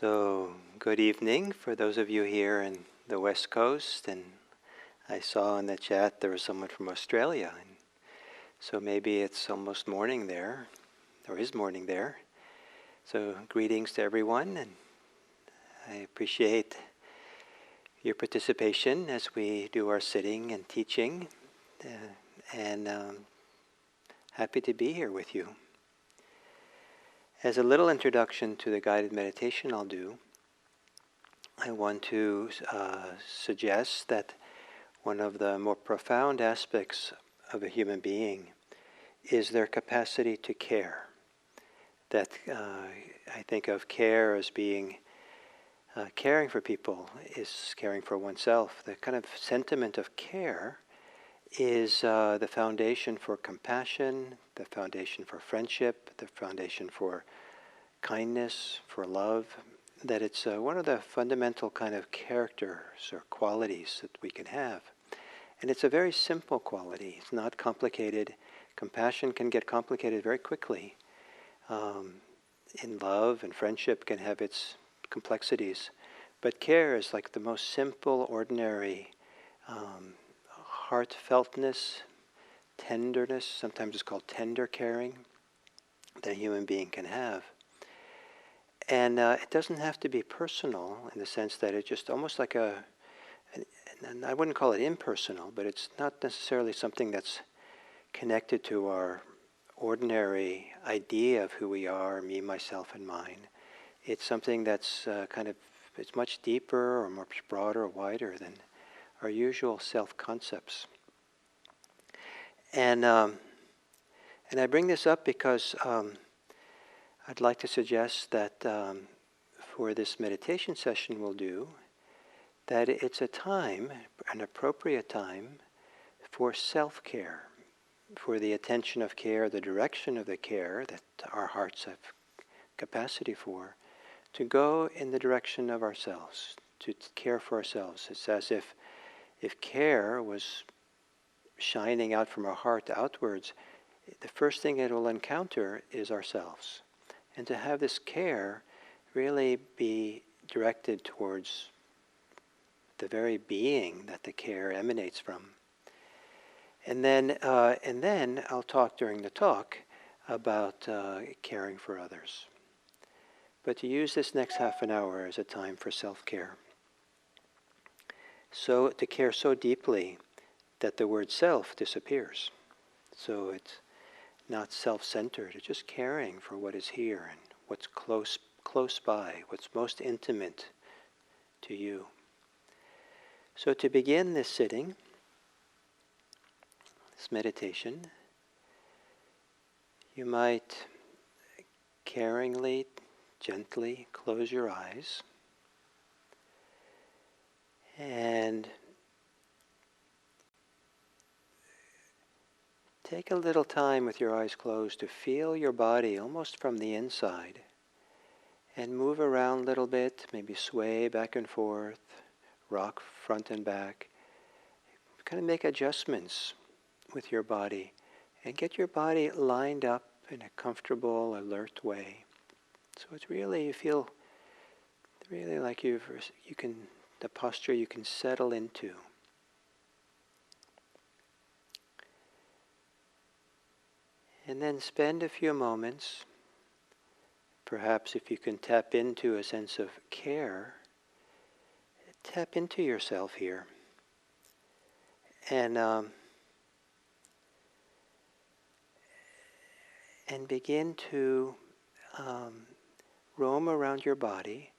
So, good evening for those of you here in the West Coast, and I saw in the chat there was someone from Australia, and so maybe it's almost morning there, or is morning there. So, greetings to everyone, and I appreciate your participation as we do our sitting and teaching, and happy to be here with you. As a little introduction to the guided meditation I'll do, I want to suggest that one of the more profound aspects of a human being is their capacity to care. That I think of care as being caring for people is caring for oneself. The kind of sentiment of care is the foundation for compassion, the foundation for friendship, the foundation for kindness, for love. That it's one of the fundamental kind of characters or qualities that we can have. And it's a very simple quality. It's not complicated. Compassion can get complicated very quickly. In love and friendship can have its complexities. But care is like the most simple, ordinary heartfeltness, tenderness, sometimes it's called tender caring, that a human being can have. And it doesn't have to be personal in the sense that it's just almost like and I wouldn't call it impersonal, but it's not necessarily something that's connected to our ordinary idea of who we are, me, myself, and mine. It's something that's it's much deeper or much broader or wider than our usual self-concepts. And I bring this up because I'd like to suggest that for this meditation session we'll do, that it's a time, an appropriate time, for self-care, for the attention of care, the direction of the care that our hearts have capacity for, to go in the direction of ourselves, to care for ourselves. It's as if care was shining out from our heart outwards, the first thing it will encounter is ourselves. And to have this care really be directed towards the very being that the care emanates from. And then I'll talk during the talk about caring for others. But to use this next half an hour as a time for self-care. So to care so deeply that the word self disappears. So it's not self-centered, it's just caring for what is here and what's close by, what's most intimate to you. So to begin this sitting, this meditation, you might caringly, gently close your eyes and take a little time with your eyes closed to feel your body almost from the inside and move around a little bit, maybe sway back and forth, rock front and back. Kind of make adjustments with your body and get your body lined up in a comfortable, alert way. So it's really, you feel really like the posture you can settle into. And then spend a few moments, perhaps if you can tap into a sense of care, tap into yourself here. And begin to roam around your body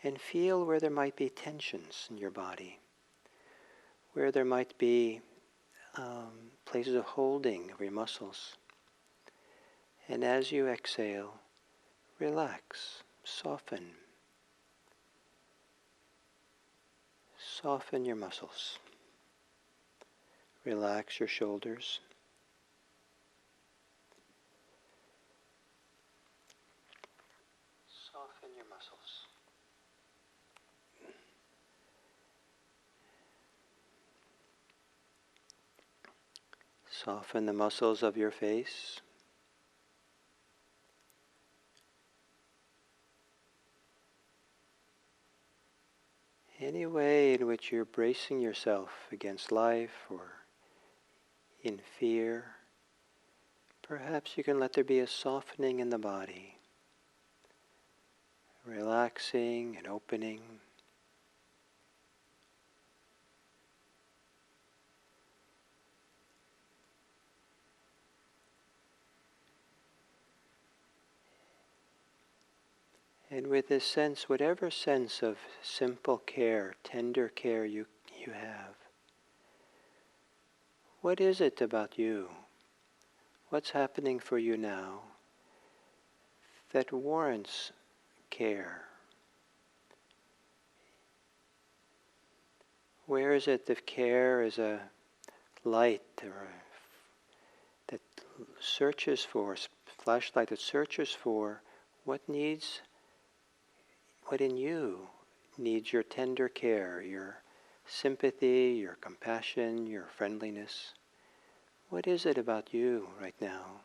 and feel where there might be tensions in your body, where there might be places of holding of your muscles. And as you exhale, relax, soften. Soften your muscles. Relax your shoulders. Soften your muscles. Soften the muscles of your face. Any way in which you're bracing yourself against life or in fear, perhaps you can let there be a softening in the body, relaxing and opening. And with this sense, whatever sense of simple care, tender care you have, what is it about you? What's happening for you now that warrants care? Where is it that care is a light that searches for, flashlight that searches for what in you needs your tender care, your sympathy, your compassion, your friendliness? What is it about you right now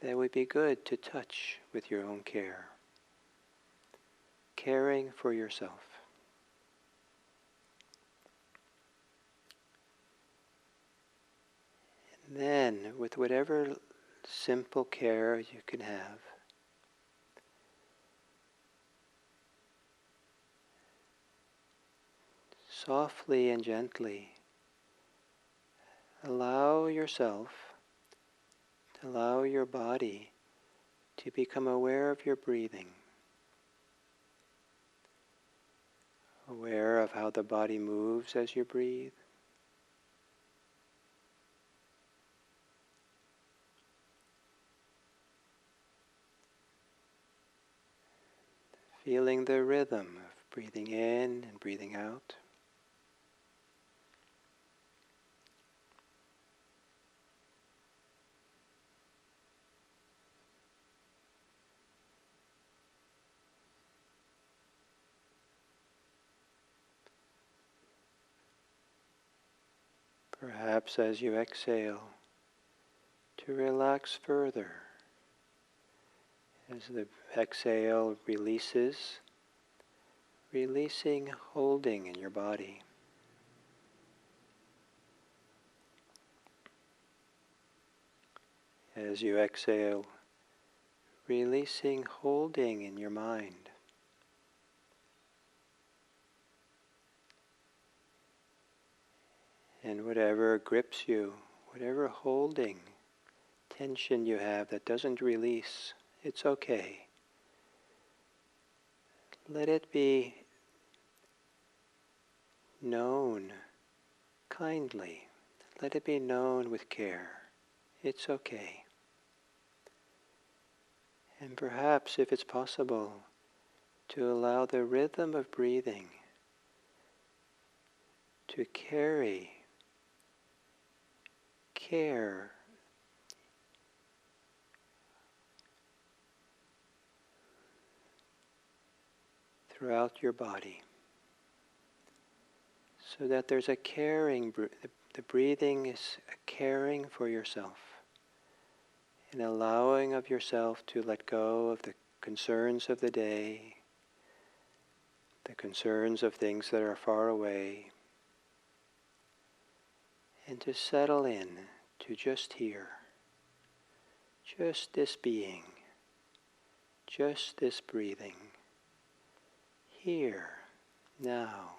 that would be good to touch with your own care? Caring for yourself. And then, with whatever simple care you can have, softly and gently allow your body to become aware of your breathing, aware of how the body moves as you breathe. Feeling the rhythm of breathing in and breathing out. Perhaps as you exhale, to relax further. As the exhale releases, releasing holding in your body. As you exhale, releasing holding in your mind. And whatever grips you, whatever holding, tension you have that doesn't release, it's okay. Let it be known kindly. Let it be known with care. It's okay. And perhaps, if it's possible, to allow the rhythm of breathing to carry care throughout your body, so that there's a caring, the breathing is a caring for yourself, an allowing of yourself to let go of the concerns of the day, the concerns of things that are far away, and to settle in to just here, just this being, just this breathing, here, now.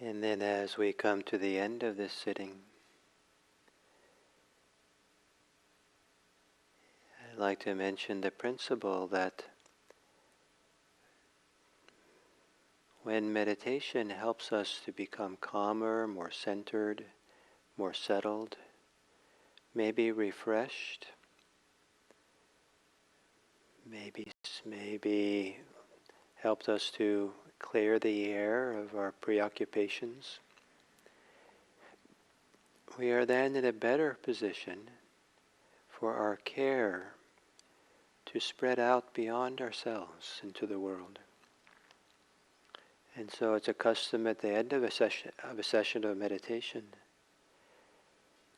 And then as we come to the end of this sitting, I'd like to mention the principle that when meditation helps us to become calmer, more centered, more settled, maybe refreshed, maybe helped us to clear the air of our preoccupations, we are then in a better position for our care to spread out beyond ourselves into the world. And so it's a custom at the end of a session of meditation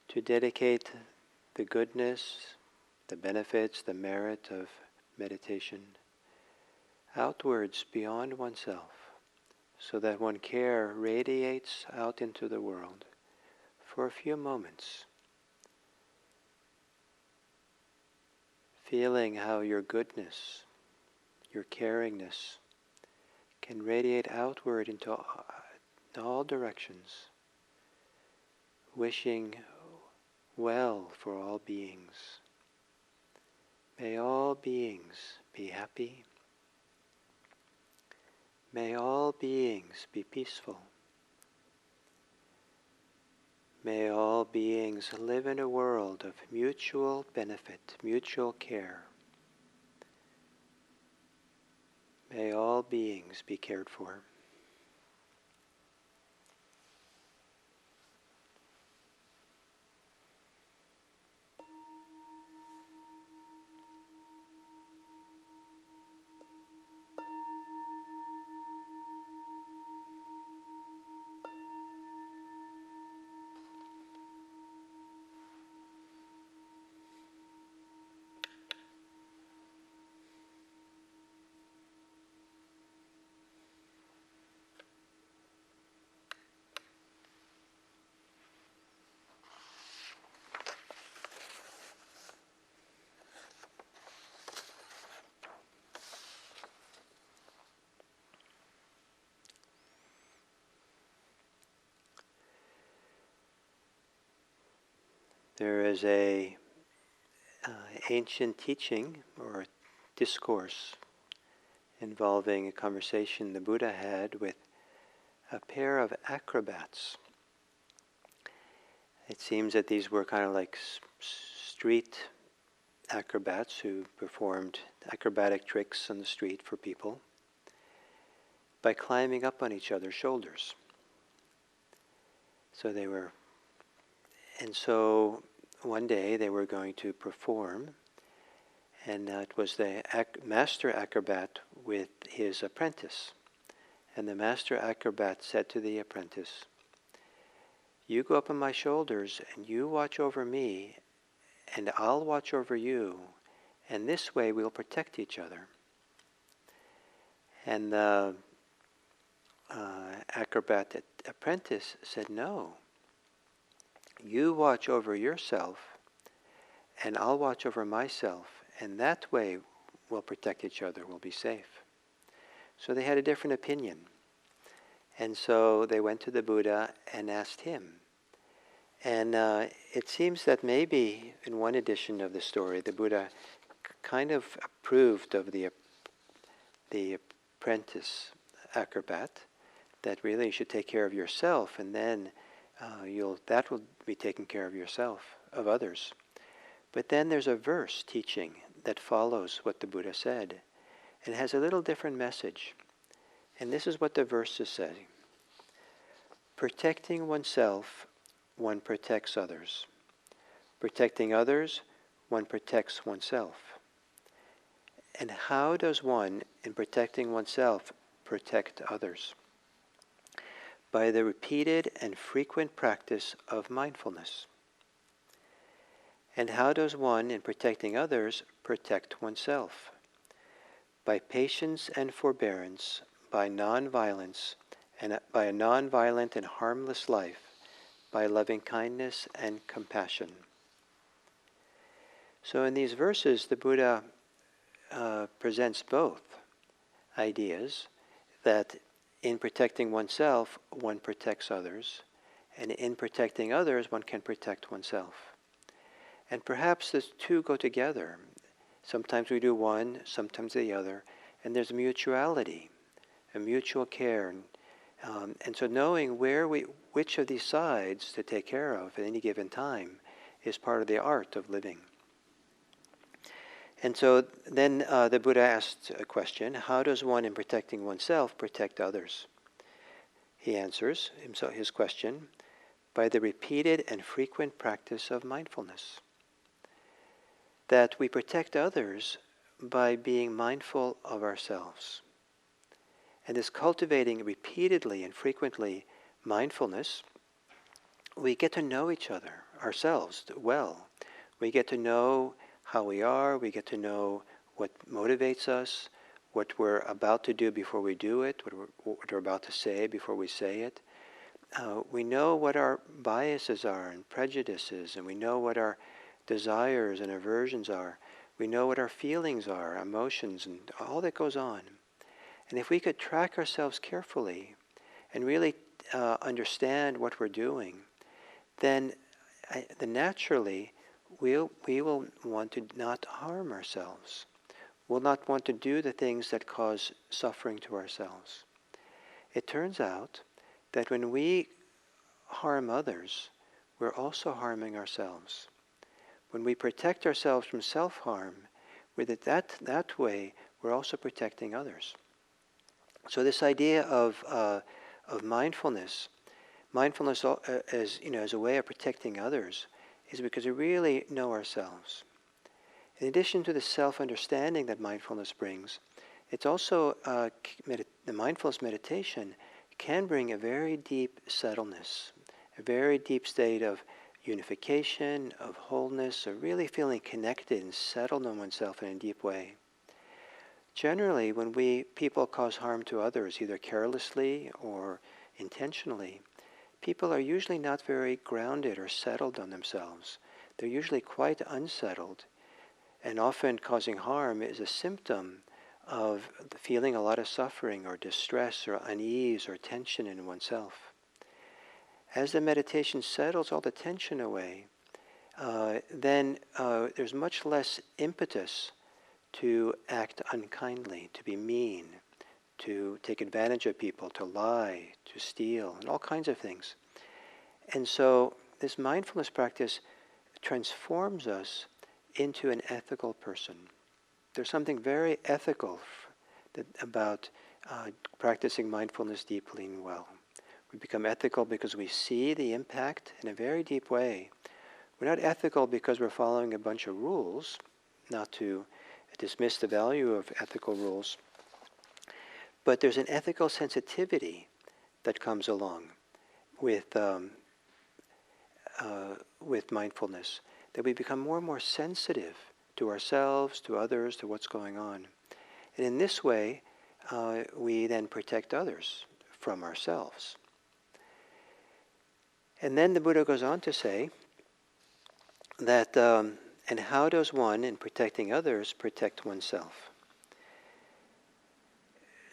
to dedicate the goodness, the benefits, the merit of meditation outwards beyond oneself, so that one care radiates out into the world for a few moments, feeling how your goodness, your caringness can radiate outward into all directions, wishing well for all beings. May all beings be happy. May all beings be peaceful. May all beings live in a world of mutual benefit, mutual care. May all beings be cared for. There is a ancient teaching or discourse involving a conversation the Buddha had with a pair of acrobats. It seems that these were kind of like street acrobats who performed acrobatic tricks on the street for people by climbing up on each other's shoulders. So one day they were going to perform, and it was the master acrobat with his apprentice. And the master acrobat said to the apprentice, "You go up on my shoulders and you watch over me, and I'll watch over you, and this way we'll protect each other." And the acrobat apprentice said, "No. You watch over yourself, and I'll watch over myself, and that way we'll protect each other, we'll be safe." So they had a different opinion. And so they went to the Buddha and asked him. And it seems that maybe in one edition of the story, the Buddha kind of approved of the apprentice acrobat, that really you should take care of yourself, and then that will be taking care of others. But then there's a verse teaching that follows what the Buddha said, and has a little different message. And this is what the verse is saying: protecting oneself, one protects others. Protecting others, one protects oneself. And how does one, in protecting oneself, protect others? By the repeated and frequent practice of mindfulness. And how does one, in protecting others, protect oneself? By patience and forbearance, by non-violence, and by a non-violent and harmless life, by loving kindness and compassion. So in these verses, the Buddha presents both ideas, that in protecting oneself, one protects others, and in protecting others, one can protect oneself. And perhaps the two go together. Sometimes we do one, sometimes the other, and there's mutuality, a mutual care. And so knowing which of these sides to take care of at any given time is part of the art of living. And so then the Buddha asked a question, how does one in protecting oneself protect others? He answers his question, by the repeated and frequent practice of mindfulness. That we protect others by being mindful of ourselves. And this cultivating repeatedly and frequently mindfulness, we get to know each other, ourselves, well. We get to know how we are, we get to know what motivates us, what we're about to do before we do it, what we're about to say before we say it. We know what our biases are and prejudices, and we know what our desires and aversions are. We know what our feelings are, emotions, and all that goes on. And if we could track ourselves carefully and really understand what we're doing, then naturally we will want to not harm ourselves. We'll not want to do the things that cause suffering to ourselves. It turns out that when we harm others, we're also harming ourselves. When we protect ourselves from self-harm, that way we're also protecting others. So this idea of mindfulness as a way of protecting others, is because we really know ourselves. In addition to the self-understanding that mindfulness brings, it's also the mindfulness meditation can bring a very deep settledness, a very deep state of unification, of wholeness, of really feeling connected and settled in oneself in a deep way. Generally, when people cause harm to others, either carelessly or intentionally, people are usually not very grounded or settled on themselves. They're usually quite unsettled, and often causing harm is a symptom of feeling a lot of suffering or distress or unease or tension in oneself. As the meditation settles all the tension away, then there's much less impetus to act unkindly, to be mean, to take advantage of people, to lie, to steal, and all kinds of things. And so this mindfulness practice transforms us into an ethical person. There's something very ethical about practicing mindfulness deeply and well. We become ethical because we see the impact in a very deep way. We're not ethical because we're following a bunch of rules, not to dismiss the value of ethical rules, but there's an ethical sensitivity that comes along with mindfulness, that we become more and more sensitive to ourselves, to others, to what's going on. And in this way, we then protect others from ourselves. And then the Buddha goes on to say that, and how does one, in protecting others, protect oneself?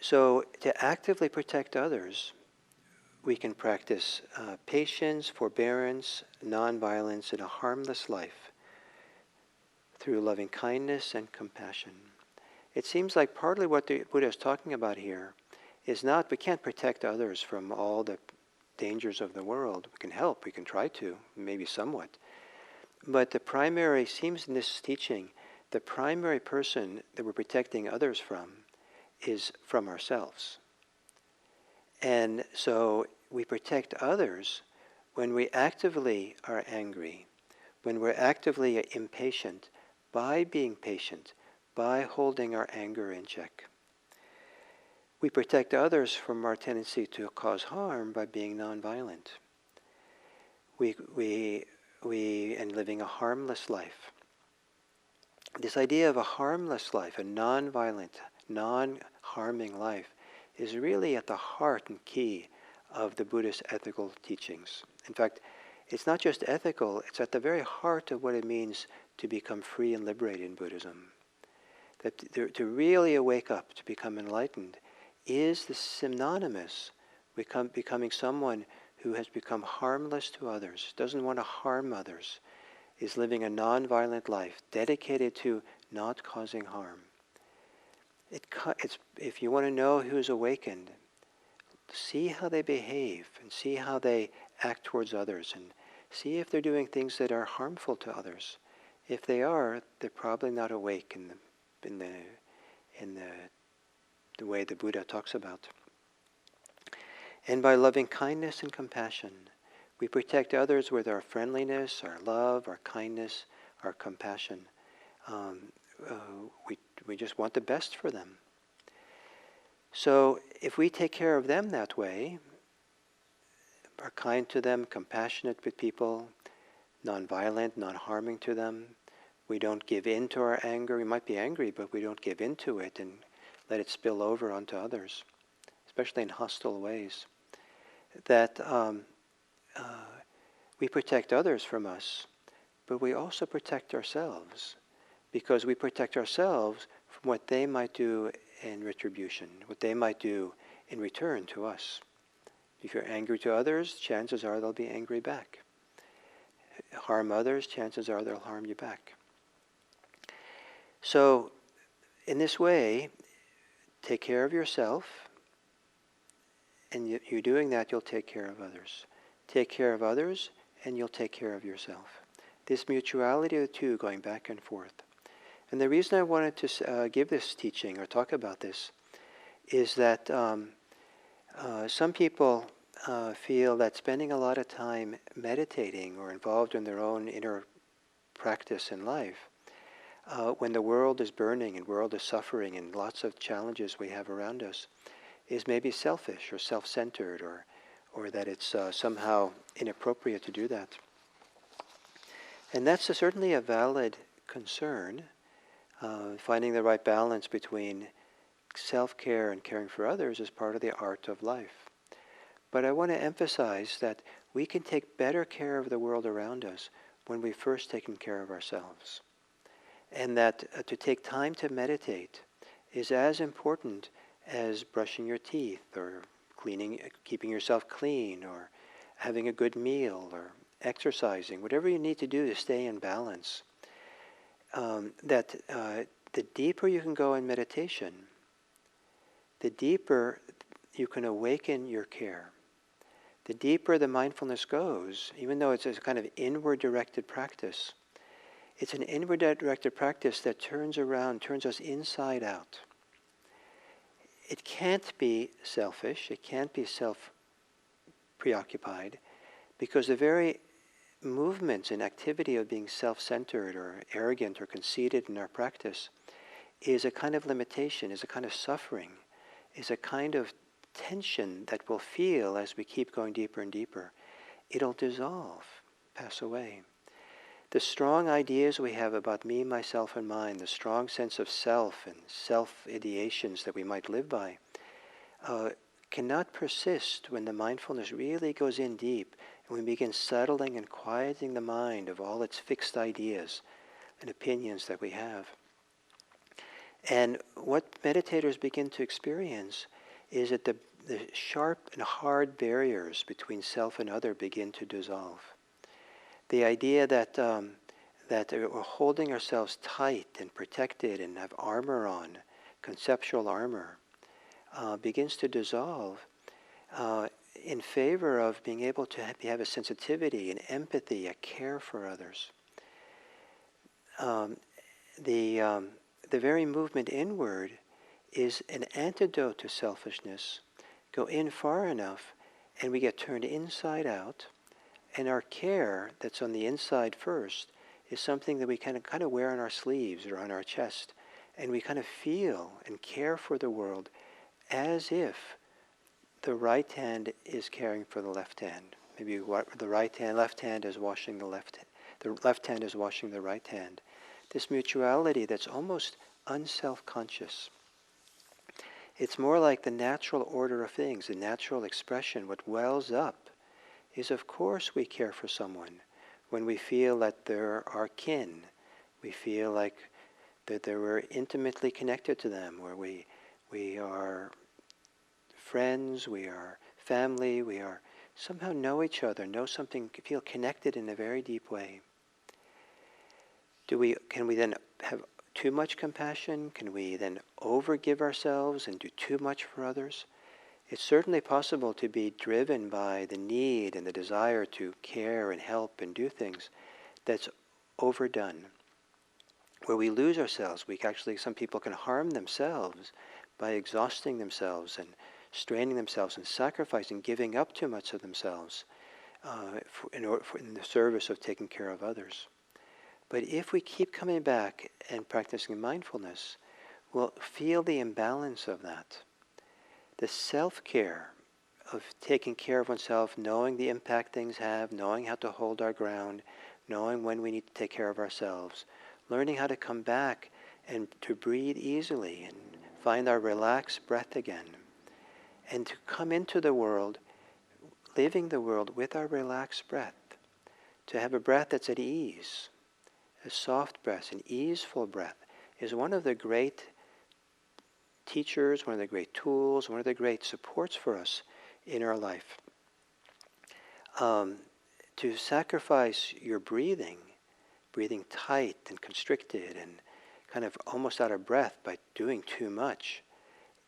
So to actively protect others, we can practice patience, forbearance, nonviolence, and a harmless life through loving kindness and compassion. It seems like partly what the Buddha is talking about here is not, we can't protect others from all the dangers of the world. We can help, we can try to, maybe somewhat. But the primary, seems in this teaching, the primary person that we're protecting others from is from ourselves. And so we protect others when we actively are angry, when we're actively impatient, by being patient, by holding our anger in check. We protect others from our tendency to cause harm by being nonviolent. And living a harmless life. This idea of a harmless life, a nonviolent, non-harming life, is really at the heart and key of the Buddhist ethical teachings. In fact, it's not just ethical, it's at the very heart of what it means to become free and liberated in Buddhism. That to really wake up, to become enlightened, is the synonymous with becoming someone who has become harmless to others, doesn't want to harm others, is living a non-violent life, dedicated to not causing harm. If you want to know who's awakened, see how they behave and see how they act towards others and see if they're doing things that are harmful to others. If they are, they're probably not awake in the way the Buddha talks about. And by loving kindness and compassion, we protect others with our friendliness, our love, our kindness, our compassion. We just want the best for them. So if we take care of them that way, are kind to them, compassionate with people, non-violent, non-harming to them, we don't give in to our anger. We might be angry, but we don't give in to it and let it spill over onto others, especially in hostile ways. That we protect others from us, but we also protect ourselves, because we protect ourselves from what they might do in retribution, what they might do in return to us. If you're angry to others, chances are they'll be angry back. Harm others, chances are they'll harm you back. So, in this way, take care of yourself, and you doing that, you'll take care of others. Take care of others, and you'll take care of yourself. This mutuality of the two going back and forth. And the reason I wanted to give this teaching or talk about this is that some people feel that spending a lot of time meditating or involved in their own inner practice in life, when the world is burning and the world is suffering and lots of challenges we have around us, is maybe selfish or self-centered, or that it's somehow inappropriate to do that. And that's certainly a valid concern. Finding the right balance between self-care and caring for others is part of the art of life. But I want to emphasize that we can take better care of the world around us when we've first taken care of ourselves. And that to take time to meditate is as important as brushing your teeth or keeping yourself clean or having a good meal or exercising, whatever you need to do to stay in balance. The deeper you can go in meditation, the deeper you can awaken your care. The deeper the mindfulness goes, even though it's a kind of inward-directed practice, it's an inward-directed practice that turns us inside out. It can't be selfish, it can't be self-preoccupied, because the very movements and activity of being self-centered or arrogant or conceited in our practice is a kind of limitation, is a kind of suffering, is a kind of tension that we'll feel as we keep going deeper and deeper. It'll dissolve, pass away. The strong ideas we have about me, myself, and mine, the strong sense of self and self-ideations that we might live by, cannot persist when the mindfulness really goes in deep and we begin settling and quieting the mind of all its fixed ideas and opinions that we have. And what meditators begin to experience is that the sharp and hard barriers between self and other begin to dissolve. The idea that we're holding ourselves tight and protected and have armor on, conceptual armor, begins to dissolve in favor of being able to have a sensitivity, an empathy, a care for others. The very movement inward is an antidote to selfishness. Go in far enough and we get turned inside out, and our care that's on the inside first is something that we kind of wear on our sleeves or on our chest, and we kind of feel and care for the world as if the right hand is caring for the left hand. Maybe the left hand is washing the left hand is washing the right hand. This mutuality that's almost unself-conscious. It's more like the natural order of things, the natural expression. What wells up is, of course, we care for someone when we feel that they're our kin. We feel like that we're intimately connected to them, where we are friends, we are family, we are somehow know each other, know something, feel connected in a very deep way. Can we then have too much compassion? Can we then overgive ourselves and do too much for others? It's certainly possible to be driven by the need and the desire to care and help and do things that's overdone, where we lose ourselves. Some people can harm themselves by exhausting themselves and straining themselves and sacrificing, giving up too much of themselves in the service of taking care of others. But if we keep coming back and practicing mindfulness, we'll feel the imbalance of that. The self-care of taking care of oneself, knowing the impact things have, knowing how to hold our ground, knowing when we need to take care of ourselves, learning how to come back and to breathe easily and find our relaxed breath again, and to come into the world, living the world with our relaxed breath, to have a breath that's at ease. A soft breath, an easeful breath, is one of the great teachers, one of the great tools, one of the great supports for us in our life. To sacrifice your breathing tight and constricted and kind of almost out of breath by doing too much,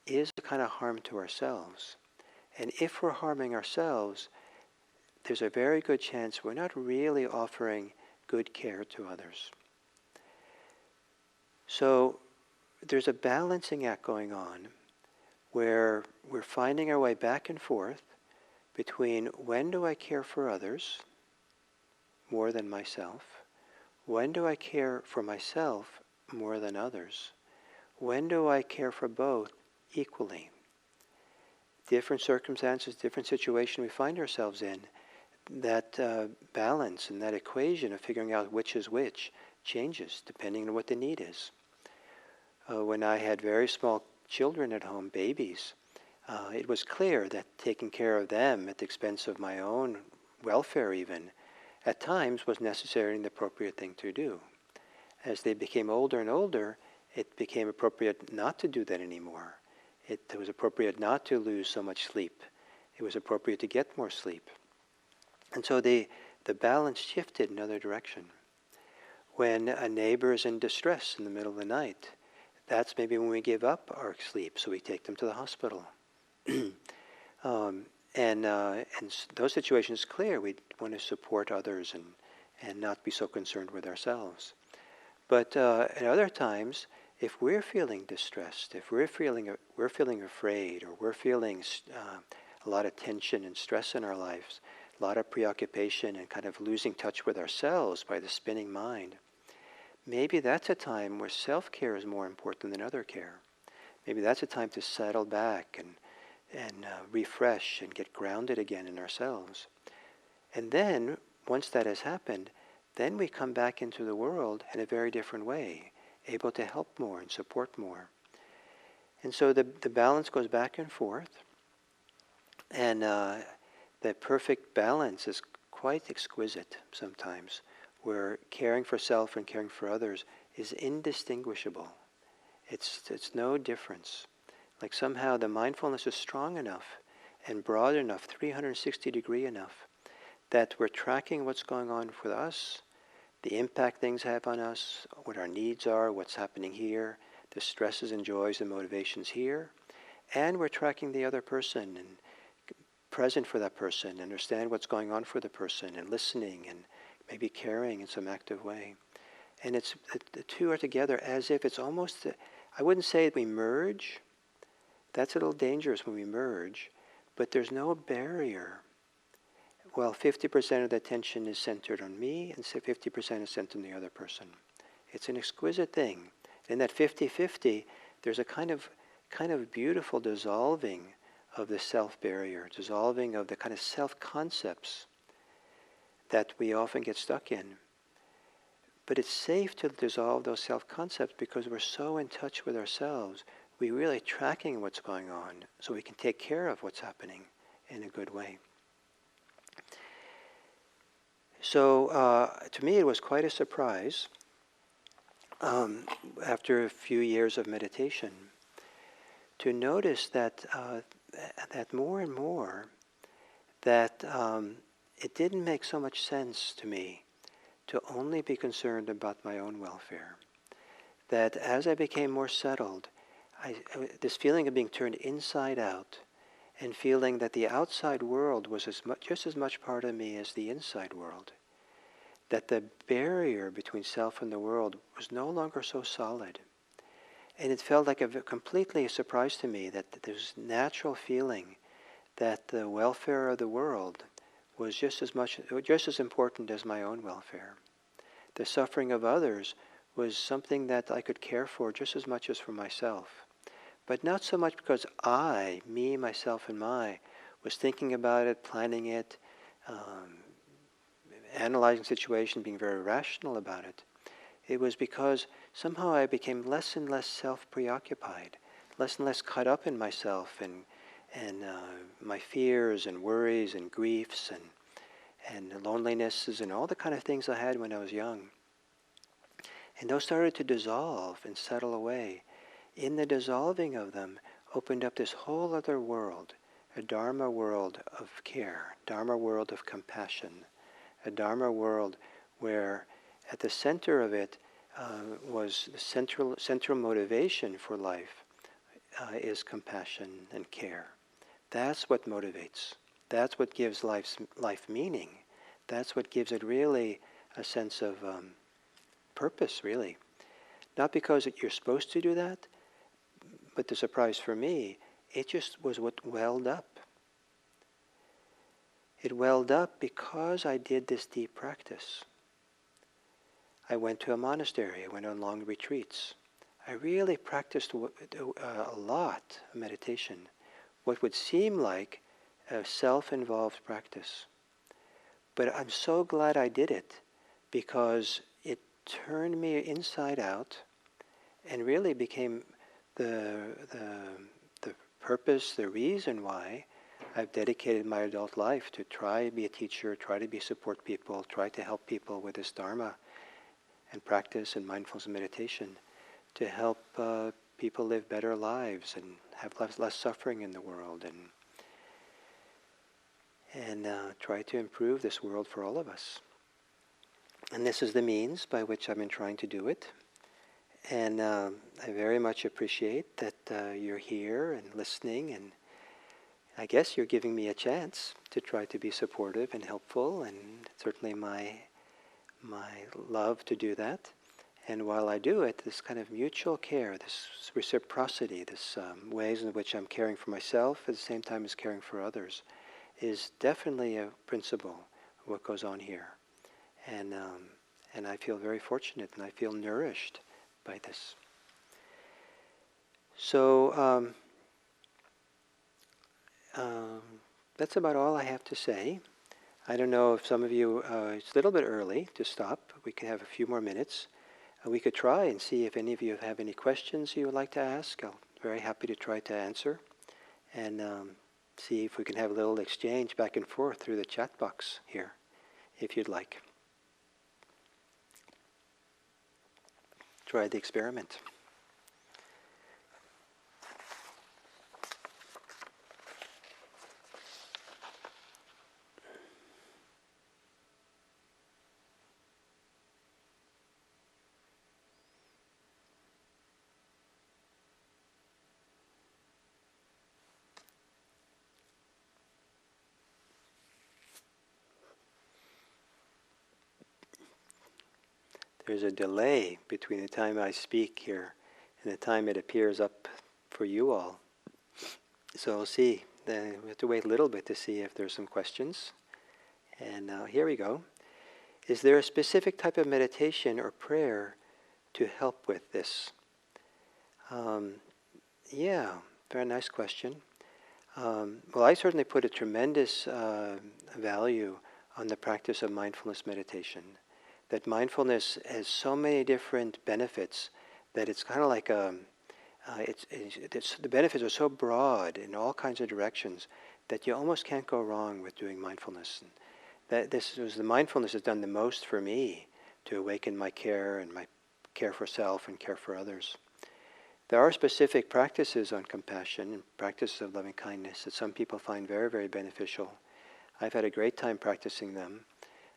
is a kind of harm to ourselves. And if we're harming ourselves, there's a very good chance we're not really offering good care to others. So there's a balancing act going on where we're finding our way back and forth between when do I care for others more than myself? When do I care for myself more than others? When do I care for both equally? Different circumstances, different situation we find ourselves in, that balance and that equation of figuring out which is which changes depending on what the need is. When I had very small children at home, babies, it was clear that taking care of them at the expense of my own welfare even, at times was necessary and the appropriate thing to do. As they became older and older, it became appropriate not to do that anymore. It was appropriate not to lose so much sleep. It was appropriate to get more sleep. And so the balance shifted in another direction. When a neighbor is in distress in the middle of the night, that's maybe when we give up our sleep, so we take them to the hospital. And those situations, clear, we want to support others and not be so concerned with ourselves. But at other times, if we're feeling distressed, if we're feeling afraid, or we're feeling a lot of tension and stress in our lives, a lot of preoccupation and kind of losing touch with ourselves by the spinning mind, maybe that's a time where self-care is more important than other care. Maybe that's a time to settle back and refresh and get grounded again in ourselves. And then, once that has happened, then we come back into the world in a very different way, able to help more and support more. And so the balance goes back and forth, and the perfect balance is quite exquisite sometimes, where caring for self and caring for others is indistinguishable. It's no difference. Like somehow the mindfulness is strong enough and broad enough, 360 degree enough, that we're tracking what's going on with us, the impact things have on us, what our needs are, what's happening here, the stresses and joys and motivations here, and we're tracking the other person and present for that person, understand what's going on for the person, and listening and maybe caring in some active way. And it's the two are together as if it's almost, I wouldn't say we merge. That's a little dangerous when we merge, but there's no barrier. Well, 50% of the attention is centered on me, and 50% is centered on the other person. It's an exquisite thing. In that 50-50, there's a kind of beautiful dissolving of the self-barrier, dissolving of the kind of self-concepts that we often get stuck in. But it's safe to dissolve those self-concepts because we're so in touch with ourselves. We're really tracking what's going on so we can take care of what's happening in a good way. So to me it was quite a surprise after a few years of meditation to notice that that more and more that it didn't make so much sense to me to only be concerned about my own welfare. That as I became more settled, this feeling of being turned inside out and feeling that the outside world was just as much part of me as the inside world, that the barrier between self and the world was no longer so solid. And it felt like completely a surprise to me that there's natural feeling that the welfare of the world was just as important as my own welfare. The suffering of others was something that I could care for just as much as for myself. But not so much because I, me, myself, and my, was thinking about it, planning it, analyzing the situation, being very rational about it. It was because somehow I became less and less self-preoccupied, less and less caught up in myself and my fears and worries and griefs and lonelinesses and all the kind of things I had when I was young. And those started to dissolve and settle away. In the dissolving of them opened up this whole other world, a Dharma world of care, Dharma world of compassion, a Dharma world where at the center of it was the central motivation for life is compassion and care. That's what motivates. That's what gives life meaning. That's what gives it really a sense of purpose, really. Not because you're supposed to do that, but the surprise for me, it just was what welled up. It welled up because I did this deep practice. I went to a monastery. I went on long retreats. I really practiced a lot of meditation, what would seem like a self-involved practice. But I'm so glad I did it because it turned me inside out and really became the purpose, the reason why I've dedicated my adult life to try to be a teacher, try to support people, try to help people with this Dharma and practice and mindfulness and meditation to help people live better lives and have less suffering in the world and try to improve this world for all of us. And this is the means by which I've been trying to do it. And I very much appreciate that you're here and listening, and I guess you're giving me a chance to try to be supportive and helpful, and certainly my love to do that. And while I do it, this kind of mutual care, this reciprocity, this ways in which I'm caring for myself at the same time as caring for others, is definitely a principle of what goes on here. And I feel very fortunate, and I feel nourished by this. So that's about all I have to say. I don't know if some of you, it's a little bit early to stop. We could have a few more minutes. We could try and see if any of you have any questions you would like to ask. I'm very happy to try to answer. And see if we can have a little exchange back and forth through the chat box here, if you'd like. Try the experiment. There's a delay between the time I speak here and the time it appears up for you all. So we'll see. We have to wait a little bit to see if there's some questions. And here we go. Is there a specific type of meditation or prayer to help with this? Yeah, very nice question. Well, I certainly put a tremendous value on the practice of mindfulness meditation. That mindfulness has so many different benefits that it's kind of like the benefits are so broad in all kinds of directions that you almost can't go wrong with doing mindfulness. And that the mindfulness has done the most for me to awaken my care and my care for self and care for others. There are specific practices on compassion and practices of loving kindness that some people find very, very beneficial. I've had a great time practicing them.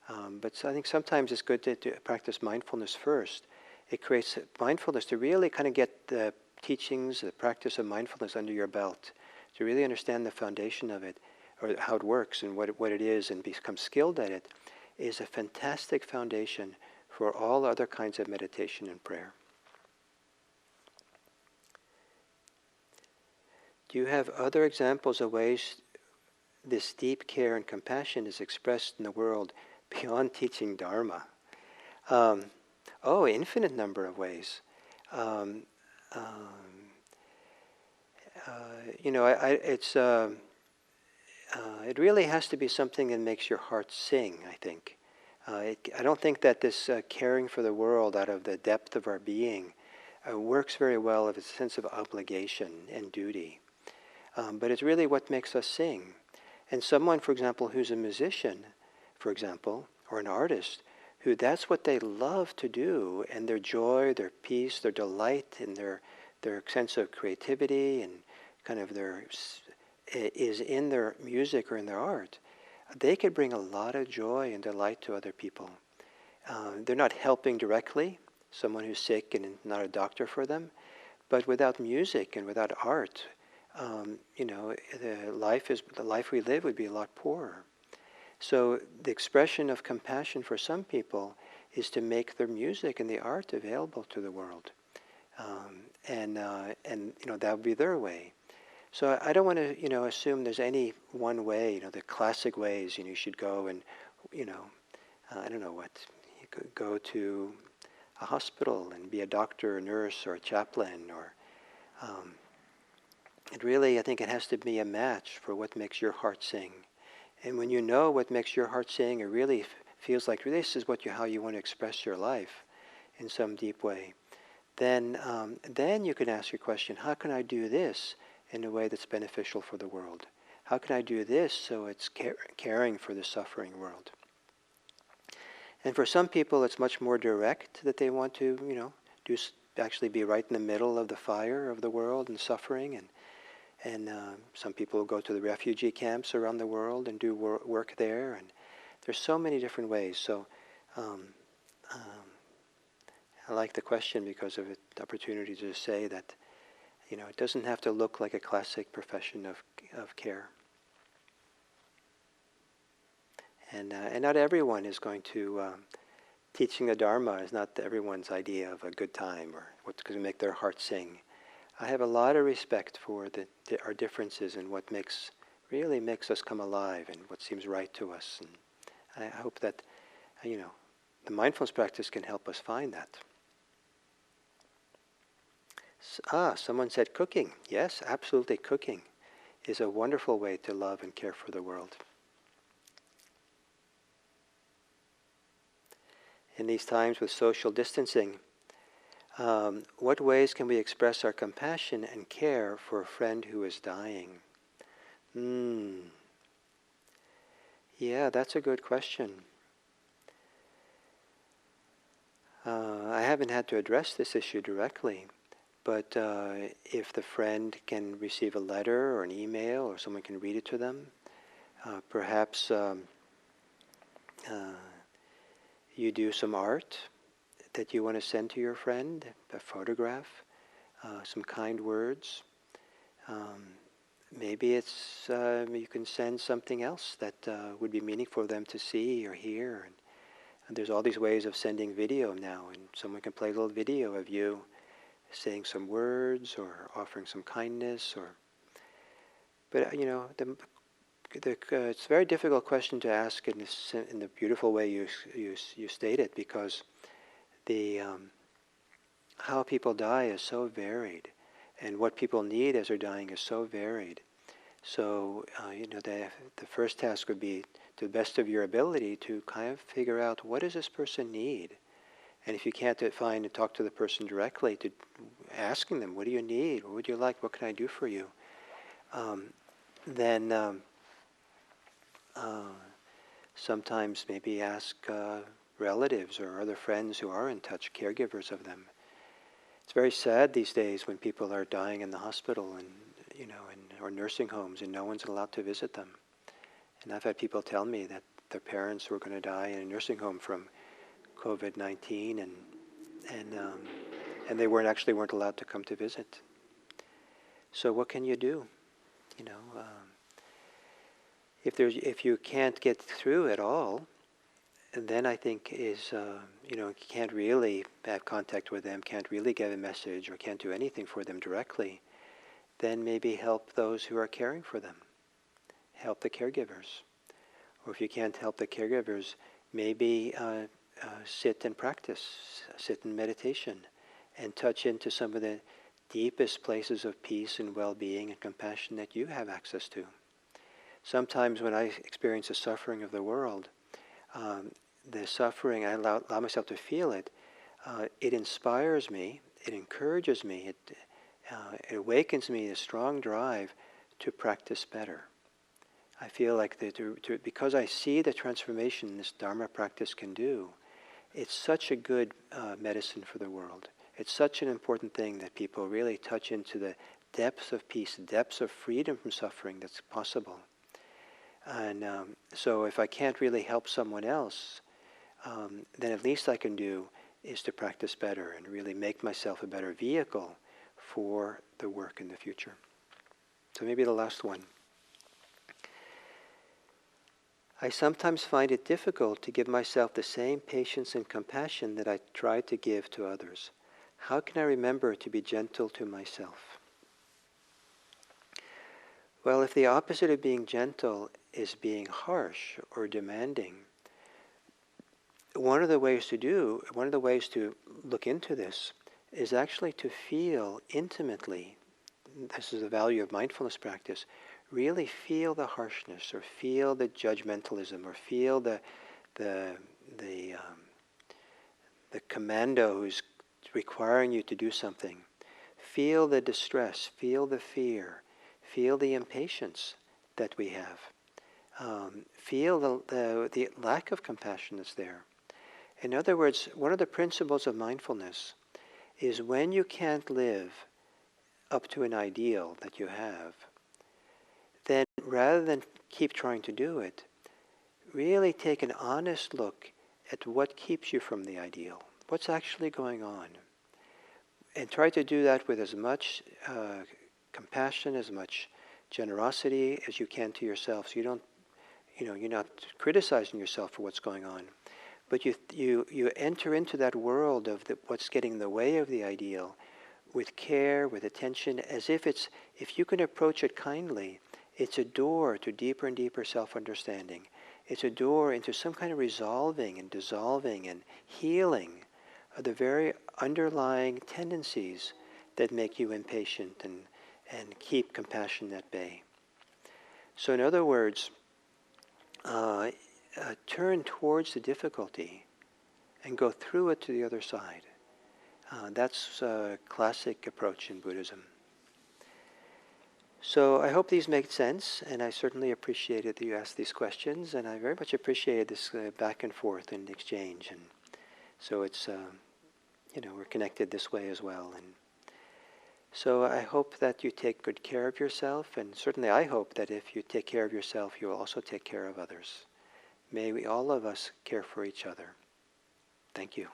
But I think sometimes it's good to practice mindfulness first. It creates mindfulness to really kind of get the teachings, the practice of mindfulness under your belt, to really understand the foundation of it, or how it works and what it is, and become skilled at it, is a fantastic foundation for all other kinds of meditation and prayer. Do you have other examples of ways this deep care and compassion is expressed in the world beyond teaching Dharma? Infinite number of ways. It really has to be something that makes your heart sing, I think. I don't think that this caring for the world out of the depth of our being works very well if it's a sense of obligation and duty. But it's really what makes us sing. And someone, for example, who's a musician, for example, or an artist, who that's what they love to do, and their joy, their peace, their delight, and their sense of creativity and kind of is in their music or in their art, they could bring a lot of joy and delight to other people. They're not helping directly someone who's sick and not a doctor for them, but without music and without art, the life we live would be a lot poorer. So the expression of compassion for some people is to make their music and the art available to the world, and that would be their way. So I don't want to assume there's any one way. The classic ways you should go and I don't know what, you could go to a hospital and be a doctor, a nurse, or a chaplain, or it really, I think it has to be a match for what makes your heart sing. And when you know what makes your heart sing, it really feels like this is how you want to express your life in some deep way. Then you can ask your question, how can I do this in a way that's beneficial for the world? How can I do this so it's caring for the suffering world? And for some people, it's much more direct, that they want to, actually be right in the middle of the fire of the world and suffering. And some people will go to the refugee camps around the world and do work there. And there's so many different ways. So I like the question because of the opportunity to say that, it doesn't have to look like a classic profession of care. And not everyone is going to, teaching the Dharma is not everyone's idea of a good time or what's going to make their heart sing. I have a lot of respect for our differences and what really makes us come alive and what seems right to us. And I hope that, the mindfulness practice can help us find that. Someone said cooking. Yes, absolutely, cooking is a wonderful way to love and care for the world. In these times with social distancing, what ways can we express our compassion and care for a friend who is dying? Yeah, that's a good question. I haven't had to address this issue directly, but if the friend can receive a letter or an email or someone can read it to them, perhaps you do some art that you want to send to your friend, a photograph, some kind words. Maybe it's you can send something else that would be meaningful for them to see or hear. And there's all these ways of sending video now, and someone can play a little video of you saying some words or offering some kindness. But it's a very difficult question to ask in the beautiful way you state it, because the how people die is so varied, and what people need as they're dying is so varied. So the first task would be, to the best of your ability, to kind of figure out, what does this person need? And if you can't find and talk to the person directly, to asking them, what do you need? What would you like? What can I do for you? Then sometimes maybe ask relatives or other friends who are in touch, caregivers of them. It's very sad these days when people are dying in the hospital and, or nursing homes, and no one's allowed to visit them. And I've had people tell me that their parents were going to die in a nursing home from COVID-19, and they weren't allowed to come to visit. So what can you do? If you can't get through it all, then I think you can't really have contact with them, can't really get a message, or can't do anything for them directly, then maybe help those who are caring for them. Help the caregivers. Or if you can't help the caregivers, maybe sit and practice, sit in meditation, and touch into some of the deepest places of peace and well-being and compassion that you have access to. Sometimes when I experience the suffering of the world, the suffering, I allow myself to feel it. It inspires me, it encourages me, it awakens me a strong drive to practice better. I feel like because I see the transformation this Dharma practice can do, it's such a good medicine for the world. It's such an important thing that people really touch into the depths of peace, depths of freedom from suffering that's possible. And so if I can't really help someone else, then at least I can do is to practice better and really make myself a better vehicle for the work in the future. So maybe the last one. I sometimes find it difficult to give myself the same patience and compassion that I try to give to others. How can I remember to be gentle to myself? Well, if the opposite of being gentle is being harsh or demanding, one of the ways to look into this is actually to feel intimately, this is the value of mindfulness practice, really feel the harshness or feel the judgmentalism or feel the commando who's requiring you to do something. Feel the distress, feel the fear, feel the impatience that we have. Feel the lack of compassion that's there. In other words, one of the principles of mindfulness is when you can't live up to an ideal that you have, then rather than keep trying to do it, really take an honest look at what keeps you from the ideal. What's actually going on? And try to do that with as much compassion, as much generosity as you can to yourself. So you don't, you're not criticizing yourself for what's going on. But you enter into that world of what's getting in the way of the ideal with care, with attention, as if you can approach it kindly, it's a door to deeper and deeper self-understanding. It's a door into some kind of resolving and dissolving and healing of the very underlying tendencies that make you impatient and keep compassion at bay. So in other words, turn towards the difficulty and go through it to the other side. That's a classic approach in Buddhism. So I hope these make sense, and I certainly appreciated that you asked these questions, and I very much appreciated this back and forth and exchange. And so it's, we're connected this way as well. And so I hope that you take good care of yourself, and certainly I hope that if you take care of yourself, you will also take care of others. May we all of us care for each other. Thank you.